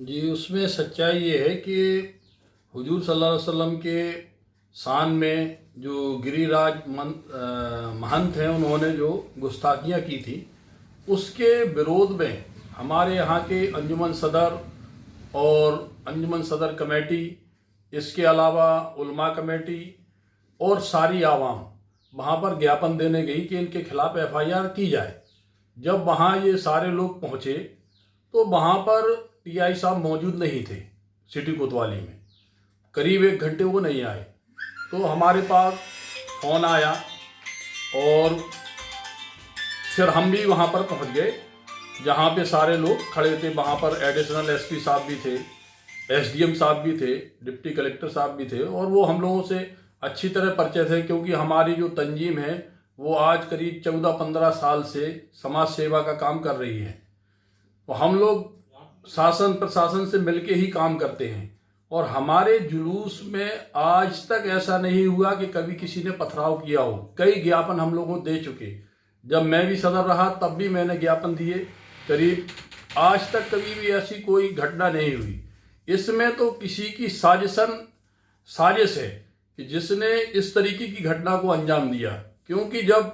जी, उसमें सच्चाई ये है कि हुजूर सल्लल्लाहु अलैहि वसल्लम के शान में जो गिरिराज महंत हैं, उन्होंने जो गुस्ताखियाँ की थी, उसके विरोध में हमारे यहाँ के अंजुमन सदर और अंजुमन सदर कमेटी, इसके अलावा उलमा कमेटी और सारी आवाम वहाँ पर ज्ञापन देने गई कि इनके खिलाफ एफआईआर की जाए। जब वहाँ ये सारे लोग पहुँचे तो वहाँ पर टीआई साहब मौजूद नहीं थे। सिटी कोतवाली में करीब 1 घंटे वो नहीं आए। तो हमारे पास फ़ोन आया और फिर हम भी वहाँ पर पहुँच गए जहाँ पे सारे लोग खड़े थे। वहाँ पर एडिशनल एसपी साहब भी थे, एसडीएम साहब भी थे, डिप्टी कलेक्टर साहब भी थे और वो हम लोगों से अच्छी तरह परिचय थे, क्योंकि हमारी जो तंजीम है वो आज करीब 14-15 साल से समाज सेवा का काम कर रही है। तो हम लोग शासन प्रशासन से मिलके ही काम करते हैं और हमारे जुलूस में आज तक ऐसा नहीं हुआ कि कभी किसी ने पथराव किया हो। कई ज्ञापन हम लोगों को दे चुके। जब मैं भी सदर रहा तब भी मैंने ज्ञापन दिए। करीब आज तक कभी भी ऐसी कोई घटना नहीं हुई। इसमें तो किसी की साजिश है कि जिसने इस तरीके की घटना को अंजाम दिया, क्योंकि जब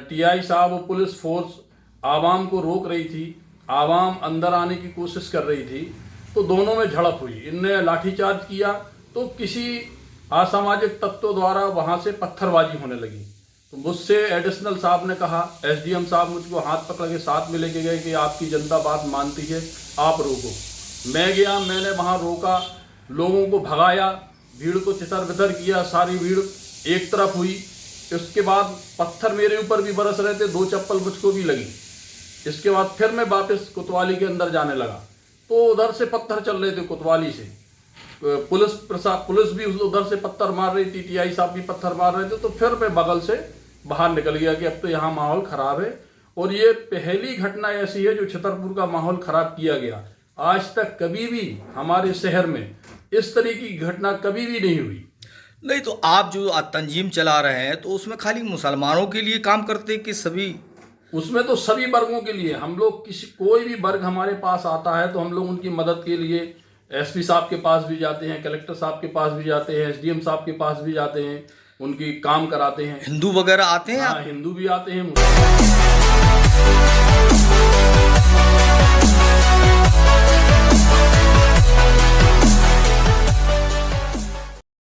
टीआई साहब और पुलिस फोर्स आवाम को रोक रही थी, आवाम अंदर आने की कोशिश कर रही थी, तो दोनों में झड़प हुई। इनने लाठीचार्ज किया तो किसी असामाजिक तत्वों द्वारा वहां से पत्थरबाजी होने लगी। तो मुझसे एडिशनल साहब ने कहा, एसडीएम साहब मुझको हाथ पकड़ के साथ में लेके गए कि आपकी जनता बात मानती है, आप रोको। मैं गया, मैंने वहां रोका, लोगों को भगाया, भीड़ को तितर बितर किया, सारी भीड़ एक तरफ हुई। इसके बाद पत्थर मेरे ऊपर भी बरस रहे थे, 2 चप्पल मुझको भी लगी। इसके बाद फिर मैं वापस कोतवाली के अंदर जाने लगा तो उधर से पत्थर चल रहे थे कोतवाली से। पुलिस भी उधर से पत्थर मार रही थी, टीआई साहब भी पत्थर मार रहे थे। तो फिर मैं बगल से बाहर निकल गया कि अब तो यहाँ माहौल खराब है। और ये पहली घटना ऐसी है जो छतरपुर का माहौल खराब किया गया। आज तक कभी भी हमारे शहर में इस तरीके की घटना कभी भी नहीं हुई। नहीं, तो आप जो तंजीम चला रहे हैं तो उसमें खाली मुसलमानों के लिए काम करते कि सभी? उसमें तो सभी वर्गों के लिए। हम लोग कोई भी वर्ग हमारे पास आता है तो हम लोग उनकी मदद के लिए एसपी साहब के पास भी जाते हैं, कलेक्टर साहब के पास भी जाते हैं, एसडीएम साहब के पास भी जाते हैं, उनकी काम कराते हैं। हिंदू वगैरह आते हैं? हाँ, हिंदू भी आते हैं।